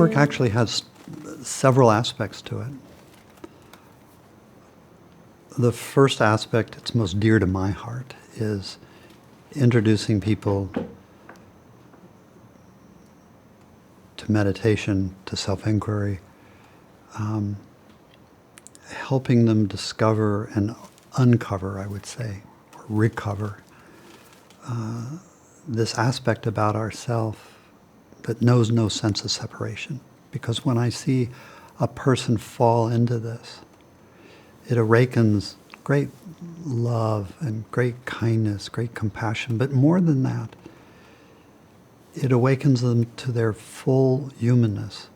work actually has several aspects to it. The first aspect, it's most dear to my heart, is introducing people to meditation, to self-inquiry, helping them discover and uncover, I would say, or recover this aspect about ourself that knows no sense of separation. Because when I see a person fall into this, it awakens great love and great kindness, great compassion. But more than that, it awakens them to their full humanness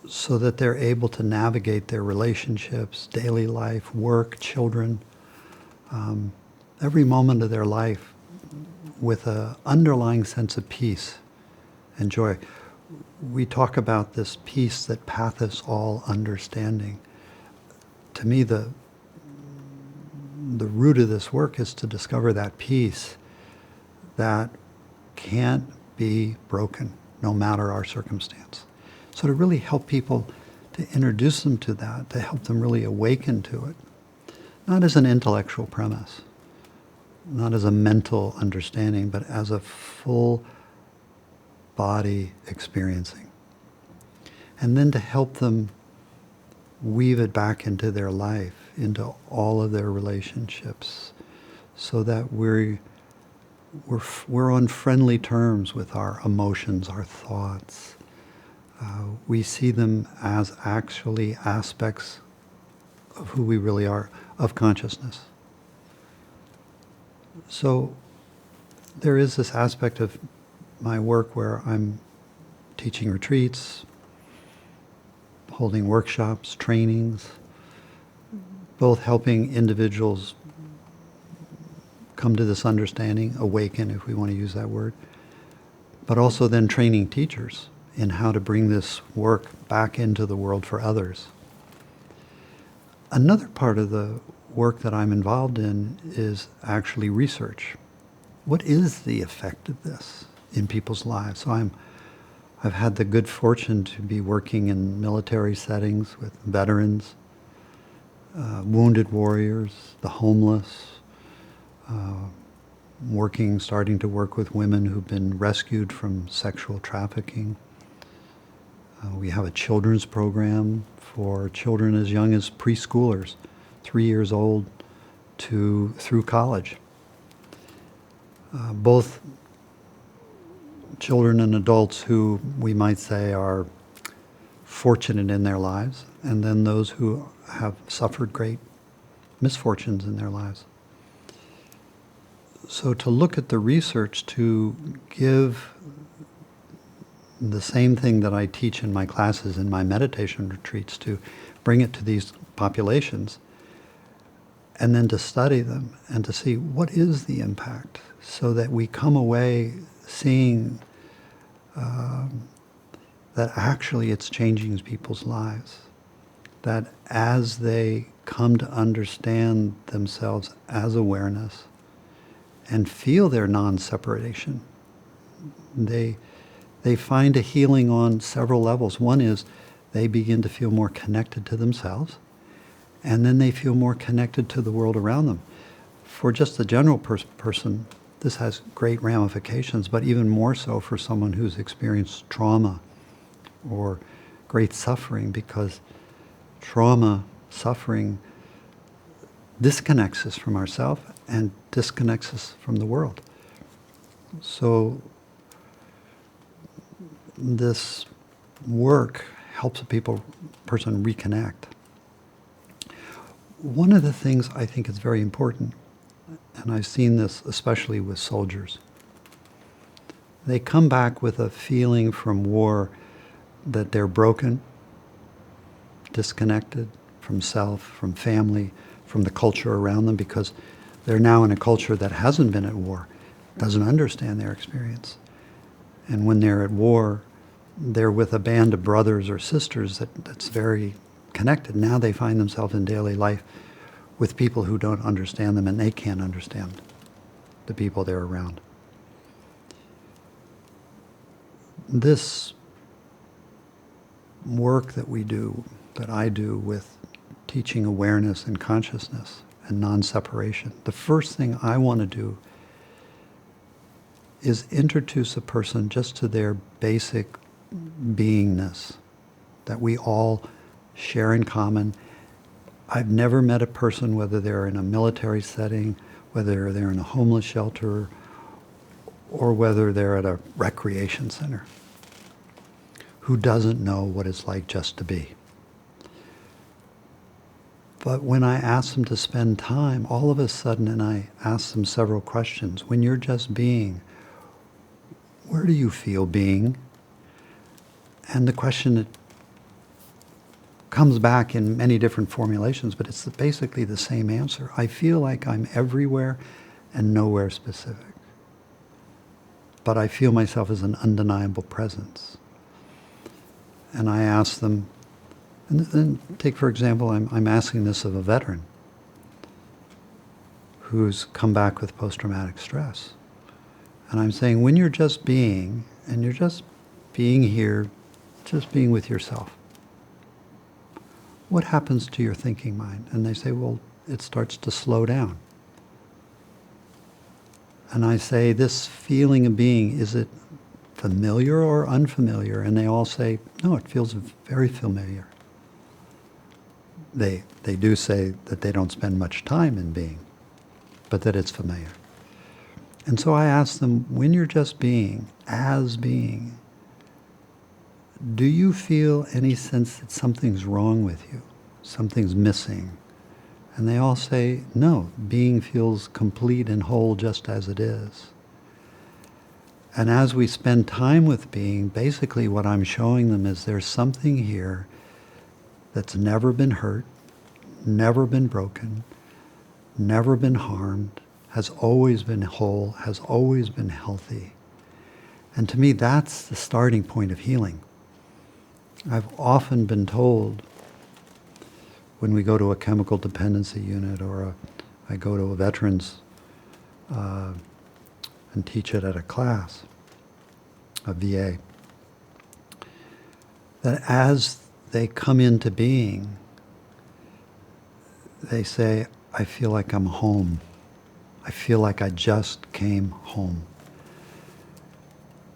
so that they're able to navigate their relationships, daily life, work, children, every moment of their life with an underlying sense of peace and joy. We talk about this peace that passeth all understanding. To me, the root of this work is to discover that peace that can't be broken, no matter our circumstance. So to really help people, to introduce them to that, to help them really awaken to it, not as an intellectual premise, not as a mental understanding, but as a full body experiencing. And then to help them weave it back into their life, into all of their relationships, so that we're on friendly terms with our emotions, our thoughts. We see them as actually aspects of who we really are, of consciousness. So there is this aspect of my work where I'm teaching retreats, holding workshops, trainings, both helping individuals come to this understanding, awaken if we want to use that word, but also then training teachers in how to bring this work back into the world for others. Another part of the work that I'm involved in is actually research. What is the effect of this in people's lives? So I've had the good fortune to be working in military settings with veterans, wounded warriors, the homeless, starting to work with women who've been rescued from sexual trafficking. We have a children's program for children as young as preschoolers, 3 years old through college. Both children and adults who we might say are fortunate in their lives, and then those who have suffered great misfortunes in their lives. So to look at the research to give the same thing that I teach in my classes, in my meditation retreats, to bring it to these populations, and then to study them and to see what is the impact, so that we come away seeing that actually it's changing people's lives. That as they come to understand themselves as awareness and feel their non-separation, they find a healing on several levels. One is they begin to feel more connected to themselves, and then they feel more connected to the world around them. For just the general person, this has great ramifications, but even more so for someone who's experienced trauma or great suffering, because trauma, suffering, disconnects us from ourselves and disconnects us from the world. So this work helps a person reconnect. One of the things I think is very important, and I've seen this especially with soldiers, they come back with a feeling from war that they're broken, disconnected from self, from family, from the culture around them, because they're now in a culture that hasn't been at war, doesn't understand their experience. And when they're at war, they're with a band of brothers or sisters that's very connected. Now they find themselves in daily life with people who don't understand them, and they can't understand the people they're around. this work that we do, that I do with teaching awareness and consciousness and non-separation, the first thing I want to do is introduce a person just to their basic beingness that we all share in common. I've never met a person, whether they're in a military setting, whether they're in a homeless shelter, or whether they're at a recreation center, who doesn't know what it's like just to be. But when I ask them to spend time, all of a sudden, and I ask them several questions, when you're just being, where do you feel being? And the question that comes back in many different formulations, but it's basically the same answer. I feel like I'm everywhere and nowhere specific. But I feel myself as an undeniable presence. And I ask them, and then take for example, I'm asking this of a veteran who's come back with post-traumatic stress. And I'm saying, when you're just being, and you're just being here, just being with yourself, what happens to your thinking mind? And they say, well, it starts to slow down. And I say, this feeling of being, is it familiar or unfamiliar? And they all say, no, it feels very familiar. They do say that they don't spend much time in being, but that it's familiar. And so I ask them, when you're just being, as being, do you feel any sense that something's wrong with you? Something's missing? And they all say, no, being feels complete and whole just as it is. And as we spend time with being, basically what I'm showing them is there's something here that's never been hurt, never been broken, never been harmed, has always been whole, has always been healthy. And to me, that's the starting point of healing. I've often been told when we go to a chemical dependency unit, or I go to a veterans and teach it at a class, a VA, that as they come into being, they say, I feel like I'm home. I feel like I just came home.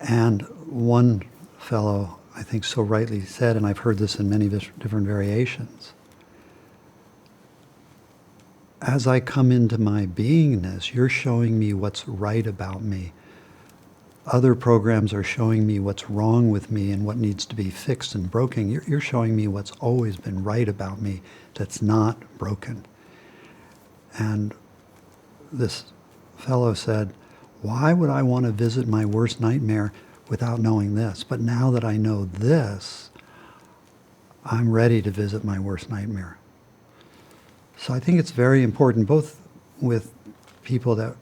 And one fellow, I think so rightly said, and I've heard this in many different variations, as I come into my beingness, you're showing me what's right about me. Other programs are showing me what's wrong with me and what needs to be fixed and broken. You're showing me what's always been right about me that's not broken. And this fellow said, why would I want to visit my worst nightmare without knowing this? But now that I know this, I'm ready to visit my worst nightmare. So I think it's very important, both with people that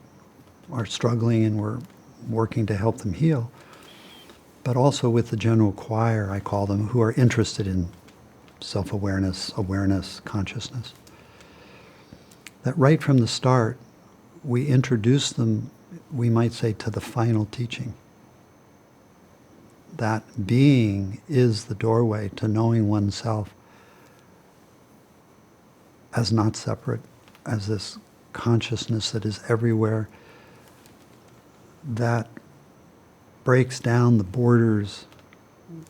are struggling and we're working to help them heal, but also with the general choir, I call them, who are interested in self-awareness, awareness, consciousness. That right from the start, we introduce them, we might say, to the final teaching. That being is the doorway to knowing oneself as not separate, as this consciousness that is everywhere, that breaks down the borders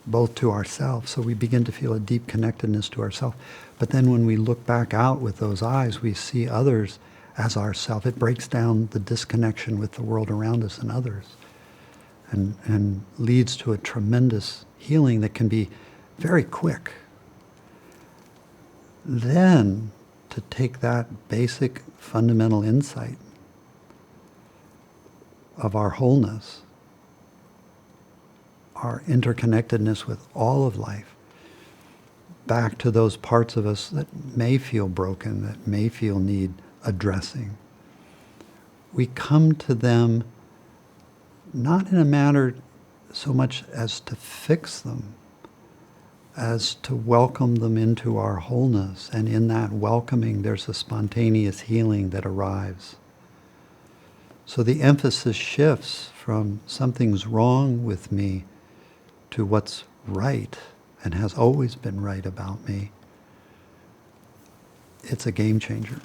both to ourselves, so we begin to feel a deep connectedness to ourselves. But then when we look back out with those eyes, we see others as ourself. It breaks down the disconnection with the world around us and others, and leads to a tremendous healing that can be very quick. Then, to take that basic fundamental insight of our wholeness, our interconnectedness with all of life, back to those parts of us that may feel broken, that may feel need addressing. We come to them not in a manner so much as to fix them, as to welcome them into our wholeness. And in that welcoming, there's a spontaneous healing that arrives. So the emphasis shifts from something's wrong with me to what's right and has always been right about me, it's a game changer.